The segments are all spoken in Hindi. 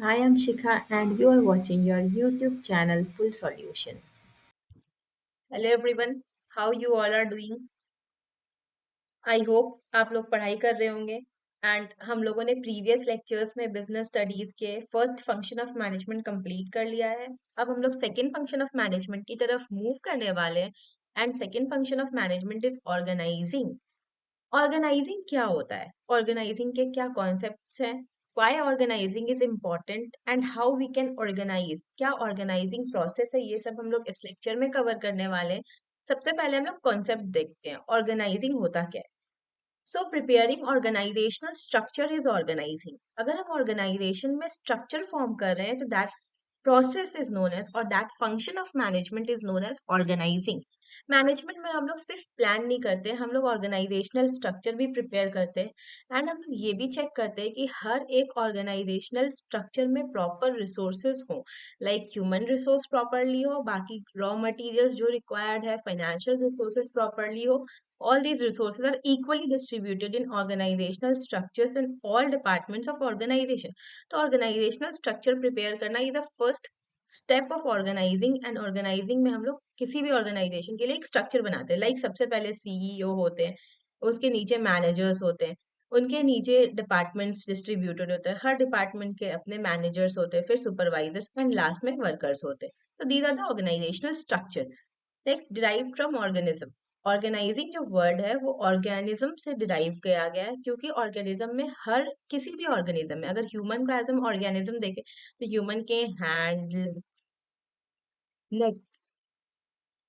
I am Shikha and you are watching your YouTube channel Full Solution. Hello everyone, how you all are doing. I hope आप लोग पढ़ाई कर रहे होंगे। एंड हम लोगों ने प्रीवियस लेक्चर्स में बिजनेस स्टडीज के first function of management complete कर लिया है। अब हम लोग सेकंड फंक्शन ऑफ मैनेजमेंट की तरफ मूव करने वाले हैं। And second function of management is organizing. Organizing क्या होता है, ऑर्गेनाइजिंग के क्या कॉन्सेप्ट्स हैं, why organizing is important and how we can organize, क्या ऑर्गेनाइजिंग प्रोसेस है, ये सब हम लोग इस लेक्चर में कवर करने वाले हैं। सबसे पहले हम लोग कॉन्सेप्ट देखते हैं, ऑर्गेनाइजिंग होता क्या है। So preparing organisational structure is organising. अगर हम ऑर्गेनाइजेशन में स्ट्रक्चर फॉर्म कर रहे हैं तो that process is known as और that function of management is known as organising. Management में हम लोग सिर्फ प्लान नहीं करते, हम लोग ऑर्गेनाइजेशनल स्ट्रक्चर भी प्रिपेयर करते हैं। एंड हम लोग ये भी चेक करते हैं कि हर एक ऑर्गेनाइजेशनल स्ट्रक्चर में प्रॉपर रिसोर्सेज हो, लाइक ह्यूमन रिसोर्स प्रॉपरली हो, बाकी रॉ मटेरियल्स जो रिक्वायर्ड है, फाइनेंशियल रिसोर्सेज प्रॉपरली हो। All these resources are equally distributed in organizational structures in all departments of organization. तो ऑर्गेनाइजेशनल स्ट्रक्चर प्रिपेयर करना is the first step of organizing. And organizing में हम लोग किसी भी ऑर्गेनाइजेशन के लिए एक स्ट्रक्चर बनाते हैं। लाइक सबसे पहले सीईओ होते हैं, उसके नीचे मैनेजर्स होते हैं, उनके नीचे डिपार्टमेंट्स डिस्ट्रीब्यूटेड होते हैं, हर डिपार्टमेंट के अपने मैनेजर्स होते हैं, फिर सुपरवाइजर्स एंड लास्ट में वर्कर्स होते हैं। तो these are the organizational structure. Next, derive from organism. Organizing जो वर्ड है वो ऑर्गेनिज्म से डिराइव किया गया है, क्योंकि ऑर्गेनिज्म में हर किसी भी ऑर्गेनिज्म में, अगर ह्यूमन का एज हम ऑर्गेनिज्म देखें तो ह्यूमन के हैंड, लेग,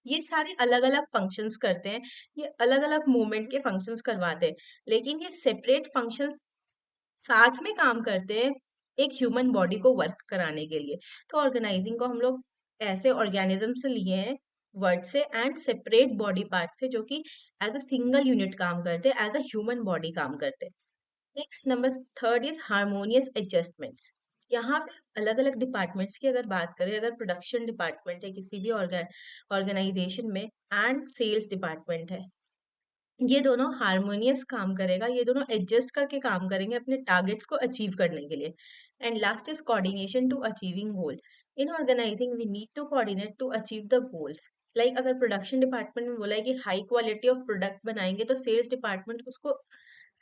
ये सारे अलग अलग फंक्शंस करते हैं, ये अलग अलग मूवमेंट के फंक्शंस करवाते हैं, लेकिन ये सेपरेट फंक्शंस साथ में काम करते हैं एक ह्यूमन बॉडी को वर्क कराने के लिए। तो ऑर्गेनाइजिंग को हम लोग ऐसे ऑर्गेनिज्म से लिए हैं, वर्ड से, एंड सेपरेट बॉडी पार्ट से, जो कि एज अ सिंगल यूनिट काम करते हैं, एज अ ह्यूमन बॉडी काम करते हैं। Next, number third is harmonious adjustments. यहाँ पे अलग अलग डिपार्टमेंट्स की अगर बात करें, अगर प्रोडक्शन डिपार्टमेंट है किसी भी ऑर्गेनाइजेशन में, एंड सेल्स डिपार्टमेंट है, ये दोनों हार्मोनियस काम करेगा, ये दोनों एडजस्ट करके काम करेंगे अपने टारगेट्स को अचीव करने के लिए। And last is coordination to achieving goal. In organizing we need to coordinate to achieve the goals. Like अगर प्रोडक्शन डिपार्टमेंट में बोला है कि हाई क्वालिटी ऑफ प्रोडक्ट बनाएंगे, तो सेल्स डिपार्टमेंट उसको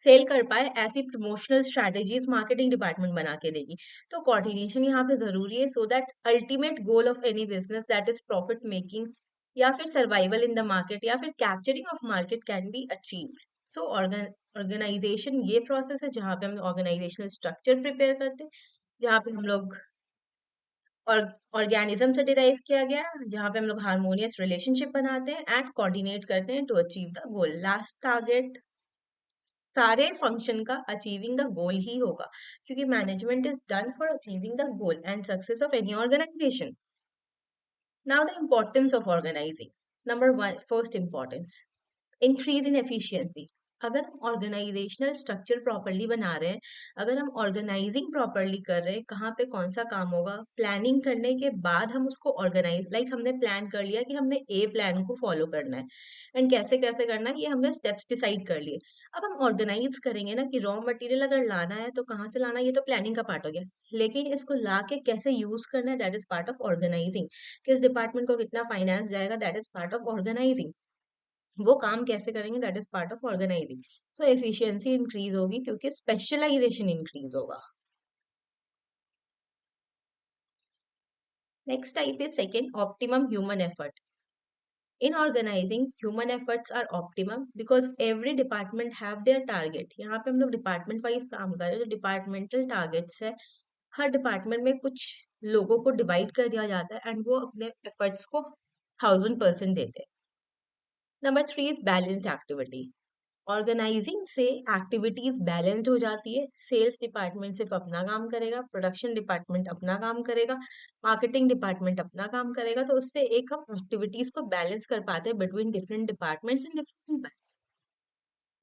सेल कर पाए ऐसी प्रमोशनल स्ट्रैटेजीज मार्केटिंग डिपार्टमेंट बना के देगी। तो कोऑर्डिनेशन यहाँ पे जरूरी है, so that ultimate goal of any business, that is profit making या फिर सर्वाइवल इन द मार्केट या फिर capturing of market, can be achieved. So organization ये प्रोसेस है जहाँ पे हम ऑर्गेनाइजेशनल स्ट्रक्चर प्रिपेयर करते हैं, जहाँ पे हम लोग और ऑर्गेनिज्म से डिराइव किया गया है, जहाँ पे हम लोग हार्मोनियस रिलेशनशिप बनाते हैं एंड कोऑर्डिनेट करते हैं to achieve the goal. Last target सारे फंक्शन का अचीविंग द गोल ही होगा, क्योंकि management is done for achieving the goal and success of any organization. Now the importance of organizing. Number one, first importance, increase in efficiency. अगर हम ऑर्गेनाइजेशनल स्ट्रक्चर प्रॉपरली बना रहे हैं, अगर हम ऑर्गेनाइजिंग प्रॉपरली कर रहे हैं, कहाँ पे कौन सा काम होगा, प्लानिंग करने के बाद हम उसको ऑर्गेनाइज, लाइक हमने प्लान कर लिया कि हमने ए प्लान को फॉलो करना है, एंड कैसे कैसे करना है ये हमने स्टेप्स डिसाइड कर लिए। अब हम ऑर्गेनाइज करेंगे ना कि रॉ मटेरियल अगर लाना है तो कहाँ से लाना है, ये तो प्लानिंग का पार्ट हो गया, लेकिन इसको ला के कैसे यूज करना है, that is part of organizing. किस डिपार्टमेंट को कितना फाइनेंस जाएगा, that is part of organizing. वो काम कैसे करेंगे, that is part of organizing. So efficiency increase होगी क्योंकि स्पेशलाइजेशन इंक्रीज होगा। Next type is second, optimum human effort. In organizing, human efforts are optimum because every department have their target. यहाँ पे हम लोग डिपार्टमेंट वाइज काम कर रहे हैं, जो डिपार्टमेंटल टारगेट्स है, हर डिपार्टमेंट में कुछ लोगों को डिवाइड कर दिया जाता है एंड वो अपने एफर्ट्स को 1000% देते हैं। Number three is balanced activity. Organizing से एक्टिविटीज बैलेंस्ड हो जाती है। सेल्स डिपार्टमेंट सिर्फ अपना काम करेगा, प्रोडक्शन डिपार्टमेंट अपना काम करेगा, मार्केटिंग डिपार्टमेंट अपना काम करेगा, तो उससे एक हम एक्टिविटीज को बैलेंस कर पाते हैं between different departments and different impacts.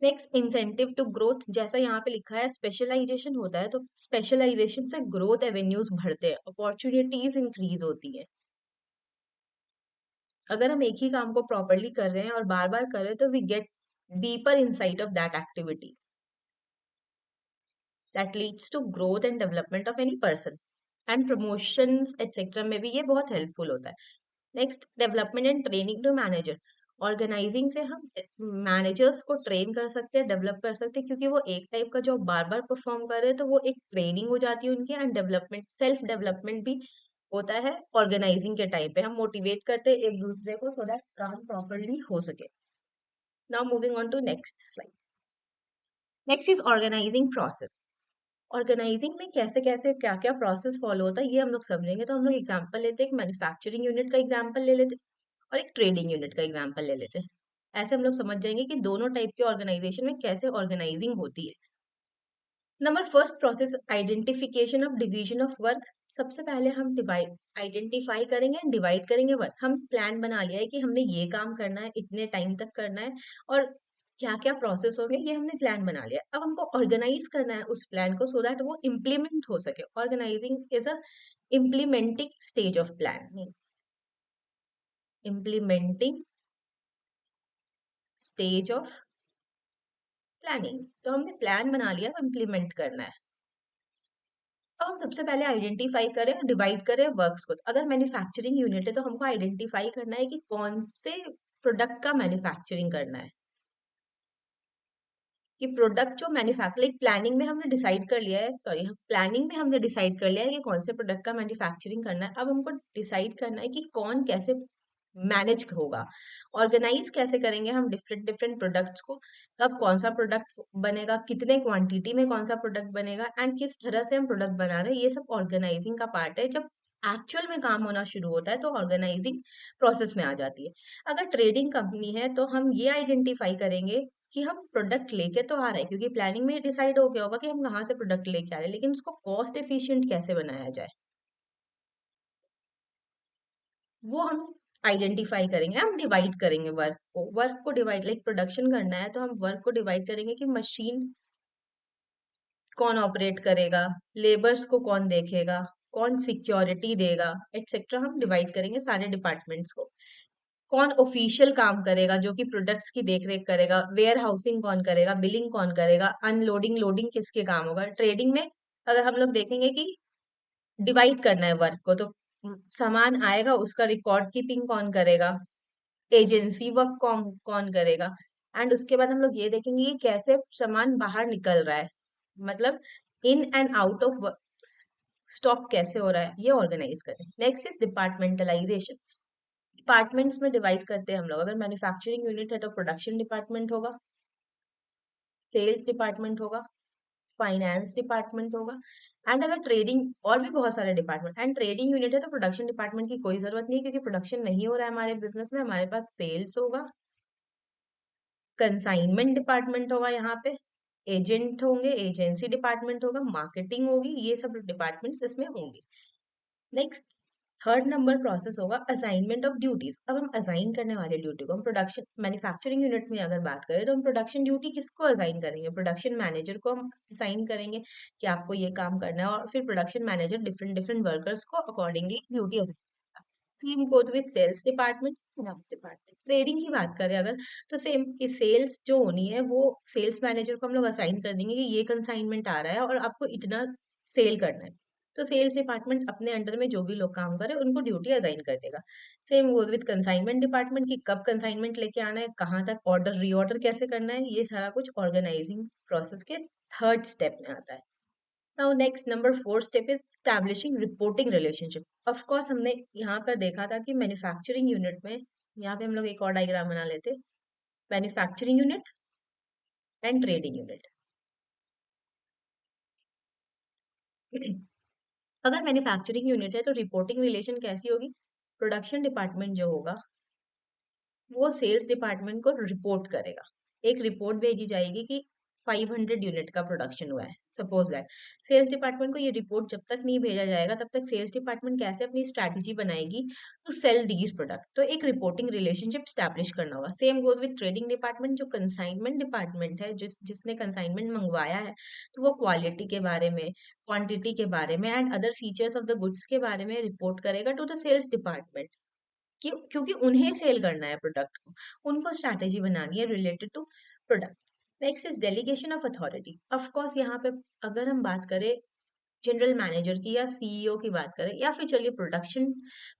Next, incentive to growth. जैसा यहाँ पे लिखा है स्पेशलाइजेशन होता है, तो स्पेशलाइजेशन से ग्रोथ एवेन्यूज बढ़ते हैं, अपॉर्चुनिटीज इंक्रीज होती है। अगर हम एक ही काम को प्रॉपरली कर रहे हैं और बार बार कर रहे हैं, तो we get deeper insight of that activity, that leads to growth and development of any person. And promotions etcetera में भी ये बहुत हेल्पफुल होता है। Next, development and training to manager. Organizing से हम मैनेजर्स को ट्रेन कर सकते हैं, डेवलप कर सकते हैं, क्योंकि वो एक टाइप का जॉब बार बार परफॉर्म कर रहे हैं, तो वो एक ट्रेनिंग हो जाती है उनकी, एंड डेवलपमेंट, सेल्फ डेवलपमेंट भी होता है। ऑर्गेनाइजिंग के टाइम पे हम मोटिवेट करते हैं एक दूसरे को, सो दैट काम प्रॉपरली हो सके। Now moving on to next slide. Next is organizing process. Organizing में कैसे कैसे क्या क्या प्रोसेस फॉलो होता है ये हम लोग समझेंगे। तो हम लोग एग्जांपल लेते हैं, एक मैन्युफैक्चरिंग यूनिट का एग्जांपल ले लेते हैं और एक ट्रेडिंग यूनिट का एग्जांपल ले लेते हैं। ऐसे हम लोग समझ जाएंगे कि दोनों टाइप के ऑर्गेनाइजेशन में कैसे ऑर्गेनाइजिंग होती है। Number first process, identification of division of work. सबसे पहले हम डिवाइड आइडेंटिफाई करेंगे एंड डिवाइड करेंगे वर्क। हम प्लान बना लिया है कि हमने ये काम करना है, इतने टाइम तक करना है, और क्या क्या प्रोसेस होंगे ये हमने प्लान बना लिया। अब हमको ऑर्गेनाइज करना है उस प्लान को, सो दैट वो इम्प्लीमेंट हो सके। Organizing is a implementing stage of planning, implementing stage of planning. तो हमने प्लान बना लिया, अब इम्प्लीमेंट करना है। अब हम सबसे पहले आइडेंटिफाई करें और डिवाइड करें वर्क्स को। अगर मैन्युफैक्चरिंग यूनिट है तो हमको आइडेंटिफाई करना है कि कौन से प्रोडक्ट का मैन्युफैक्चरिंग करना है, कि प्रोडक्ट जो मैन्युफैक्चरिंग प्लानिंग में हमने डिसाइड कर लिया है, सॉरी, प्लानिंग में हमने डिसाइड कर लिया है कि कौन से प्रोडक्ट का मैन्युफैक्चरिंग करना है। अब हमको डिसाइड करना है कि कौन कैसे मैनेज होगा, ऑर्गेनाइज कैसे करेंगे हम डिफरेंट डिफरेंट प्रोडक्ट्स को, कब कौन सा प्रोडक्ट बनेगा, कितने क्वांटिटी में कौन सा प्रोडक्ट बनेगा, एंड किस तरह से हम प्रोडक्ट बना रहे हैं। ये सब ऑर्गेनाइजिंग का पार्ट है। जब एक्चुअल में काम होना शुरू होता है तो ऑर्गेनाइजिंग प्रोसेस में आ जाती है। अगर ट्रेडिंग कंपनी है तो हम ये आइडेंटिफाई करेंगे कि हम प्रोडक्ट लेके तो आ रहे हैं, क्योंकि प्लानिंग में डिसाइड हो गया होगा कि हम कहाँ से प्रोडक्ट लेके आ रहे हैं, लेकिन उसको कॉस्ट एफिशिएंट कैसे बनाया जाए वो हम आइडेंटिफाई करेंगे। हम डिवाइड करेंगे वर्क को डिवाइड, लाइक प्रोडक्शन करना है तो हम वर्क को डिवाइड करेंगे कि मशीन कौन ऑपरेट करेगा, लेबर्स को कौन देखेगा, कौन सिक्योरिटी देगा, एक्सेट्रा। हम डिवाइड करेंगे सारे डिपार्टमेंट्स को। कौन ऑफिशियल काम करेगा जो कि प्रोडक्ट्स की देख रेख करेगा, वेयर हाउसिंग कौन करेगा, बिलिंग कौन करेगा, अनलोडिंग लोडिंग किसके काम होगा। ट्रेडिंग में अगर हम लोग देखेंगे कि डिवाइड करना है वर्क को, तो सामान आएगा उसका रिकॉर्ड कीपिंग कौन करेगा, एजेंसी वर्क कौन कौन करेगा, एंड उसके बाद हम लोग ये देखेंगे कि कैसे सामान बाहर निकल रहा है, मतलब in and out of stock कैसे हो रहा है, ये ऑर्गेनाइज करें। Next is departmentalisation. डिपार्टमेंट्स में डिवाइड करते हैं हम लोग। अगर मैन्युफैक्चरिंग यूनिट है तो प्रोडक्शन डिपार्टमेंट होगा, सेल्स डिपार्टमेंट होगा, फाइनेंस डिपार्टमेंट होगा, एंड अगर ट्रेडिंग, और भी बहुत सारे डिपार्टमेंट। एंड ट्रेडिंग यूनिट है तो प्रोडक्शन डिपार्टमेंट की कोई जरूरत नहीं है, क्योंकि प्रोडक्शन नहीं हो रहा है हमारे बिजनेस में, हमारे पास सेल्स होगा, कंसाइनमेंट डिपार्टमेंट होगा, यहाँ पे एजेंट होंगे, एजेंसी डिपार्टमेंट होगा, मार्केटिंग होगी, ये सब डिपार्टमेंट्स इसमें होंगे। नेक्स्ट, थर्ड नंबर प्रोसेस होगा असाइनमेंट ऑफ ड्यूटीज। अब हम असाइन करने वाले ड्यूटी को, हम प्रोडक्शन मैन्युफैक्चरिंग यूनिट में अगर बात करें तो हम प्रोडक्शन ड्यूटी किसको असाइन करेंगे, प्रोडक्शन मैनेजर को हम असाइन करेंगे कि आपको ये काम करना है, और फिर production manager different different workers को accordingly duty assign. Same goes with sales department, finance department. Trading की बात करें अगर, तो सेम कि सेल्स जो होनी है वो सेल्स मैनेजर को हम लोग असाइन कर देंगे कि ये कंसाइनमेंट आ रहा है और आपको इतना सेल करना है। तो सेल्स डिपार्टमेंट अपने अंडर में जो भी लोग काम करे उनको ड्यूटी असाइन कर देगा। Same goes with consignment department कि कब कंसाइनमेंट लेके आना है, कहाँ तक ऑर्डर रीऑर्डर कैसे करना है, ये सारा कुछ ऑर्गेनाइजिंग प्रोसेस के थर्ड स्टेप में आता है। Now next number four step is establishing reporting relationship. Of course हमने यहाँ पर देखा था कि मैन्युफैक्चरिंग यूनिट में, यहाँ पे हम लोग एक और डायग्राम बना लेते, manufacturing unit and trading unit. अगर मैन्युफैक्चरिंग यूनिट है तो रिपोर्टिंग रिलेशन कैसी होगी, प्रोडक्शन डिपार्टमेंट जो होगा वो सेल्स डिपार्टमेंट को रिपोर्ट करेगा। एक रिपोर्ट भेजी जाएगी कि 500 यूनिट का प्रोडक्शन हुआ है, सपोज दैट। सेल्स डिपार्टमेंट को ये रिपोर्ट जब तक नहीं भेजा जाएगा तब तक सेल्स डिपार्टमेंट कैसे अपनी स्ट्रैटेजी बनाएगी टू सेल दीज प्रोडक्ट। तो एक रिपोर्टिंग रिलेशनशिप स्टैब्लिश करना होगा। Same goes with trading department, जो कंसाइनमेंट डिपार्टमेंट है, जिसने कंसाइनमेंट मंगवाया है, तो वो क्वालिटी के बारे में, क्वांटिटी के बारे में and other features of the goods के बारे में रिपोर्ट करेगा टू द सेल्स डिपार्टमेंट। क्योंकि उन्हें सेल करना है प्रोडक्ट को, उनको स्ट्रैटेजी बनानी है related to product. Next is delegation of authority. Of course यहाँ पे अगर हम बात करें जनरल मैनेजर की या सीईओ की बात करें या फिर चलिए प्रोडक्शन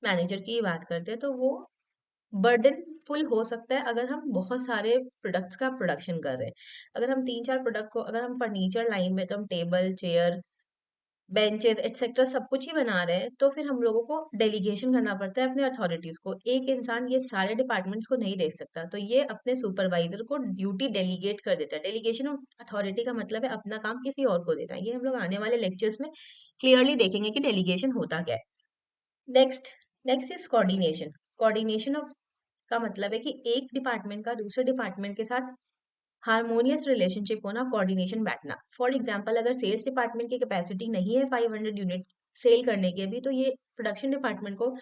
मैनेजर की ही बात करते हैं, तो वो बर्डनफुल हो सकता है अगर हम बहुत सारे प्रोडक्ट्स का प्रोडक्शन कर रहे हैं। अगर हम 3-4 प्रोडक्ट को, अगर हम फर्नीचर लाइन में तो हम टेबल, चेयर, बेंचेस एटसेट्रा सब कुछ ही बना रहे हैं, तो फिर हम लोगों को डेलीगेशन करना पड़ता है अपने अथॉरिटीज को। एक इंसान ये सारे डिपार्टमेंट्स को नहीं देख सकता, तो ये अपने सुपरवाइजर को ड्यूटी डेलीगेट कर देता है। डेलीगेशन ऑफ अथॉरिटी का मतलब है अपना काम किसी और को देना। ये हम लोग आने वाले लेक्चर्स में क्लियरली देखेंगे कि डेलीगेशन होता क्या है। Next next is coordination. Coordination of का मतलब है कि एक डिपार्टमेंट का दूसरे डिपार्टमेंट के साथ हार्मोनियस रिलेशनशिप होना, कोऑर्डिनेशन बैठना। फॉर एग्जांपल अगर सेल्स डिपार्टमेंट की कैपेसिटी नहीं है 500 यूनिट सेल करने की अभी, तो ये प्रोडक्शन डिपार्टमेंट को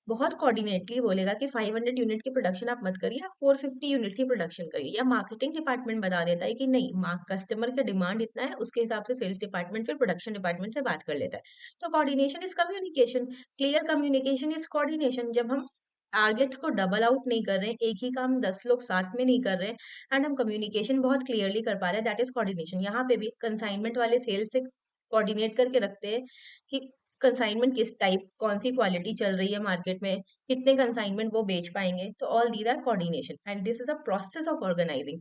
बहुत कोऑर्डिनेटली बोलेगा कि 500 यूनिट की प्रोडक्शन आप मत करिए, आप 450 यूनिट की प्रोडक्शन करिए। या मार्केटिंग डिपार्टमेंट बता देता है कि नहीं, कस्टमर का डिमांड इतना है, उसके हिसाब से सेल्स डिपार्टमेंट फिर प्रोडक्शन डिपार्टमेंट से बात कर लेता है। तो coordination is communication. Clear communication is coordination. जब हम टारगेट्स को डबल आउट नहीं कर रहे हैं, एक ही काम 10 लोग साथ में नहीं कर रहे हैं, एंड हम कम्युनिकेशन बहुत क्लियरली कर पा रहे हैं, दैट इज कोऑर्डिनेशन। यहाँ पे भी कंसाइनमेंट वाले सेल्स से कोऑर्डिनेट करके रखते हैं कि कंसाइनमेंट किस टाइप, कौन सी क्वालिटी चल रही है मार्केट में, कितने कंसाइनमेंट वो बेच पाएंगे। तो all these are coordination and this is a process of organizing.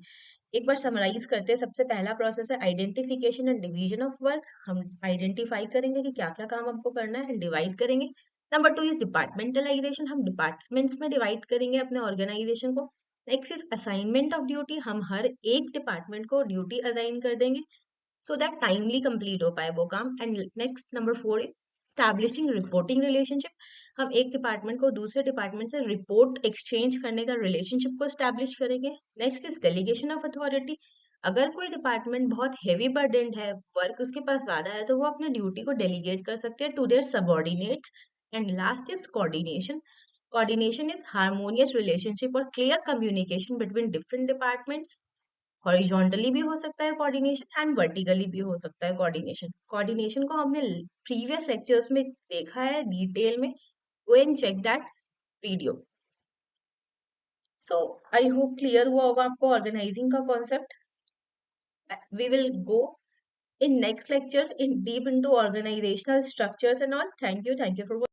एक बार समराइज करते हैं। सबसे पहला प्रोसेस है identification and division of work. हम आइडेंटिफाई करेंगे कि क्या क्या काम हमको करना है एंड डिवाइड करेंगे। Number 2 is departmentalization. हम डिपार्टमेंट्स में डिवाइड करेंगे अपने ऑर्गेनाइजेशन को। Next is assignment of duty. हम हर एक डिपार्टमेंट को ड्यूटी असाइन कर देंगे सो दैट टाइमली कंप्लीट हो पाए वो काम। And next number 4 is establishing reporting relationship. हम एक डिपार्टमेंट को दूसरे डिपार्टमेंट से रिपोर्ट एक्सचेंज करने का रिलेशनशिप को स्टैब्लिश करेंगे। Next is delegation of authority. अगर कोई डिपार्टमेंट बहुत हेवी बर्डन है, वर्क उसके पास ज्यादा है, तो वो अपने ड्यूटी को डेलीगेट कर सकते हैं to their subordinates. And last is coordination. Coordination is harmonious relationship और clear communication between different departments. Horizontally भी हो सकता है कोऑर्डिनेशन एंड वर्टिकली भी हो सकता है कोऑर्डिनेशन। कोऑर्डिनेशन को हमने प्रीवियस लेक्चर्स में देखा है डिटेल में। Go and check that video. So I hope clear हुआ होगा आपको ऑर्गेनाइजिंग का concept. We will go in next lecture in deep into organizational structures and all. Thank you for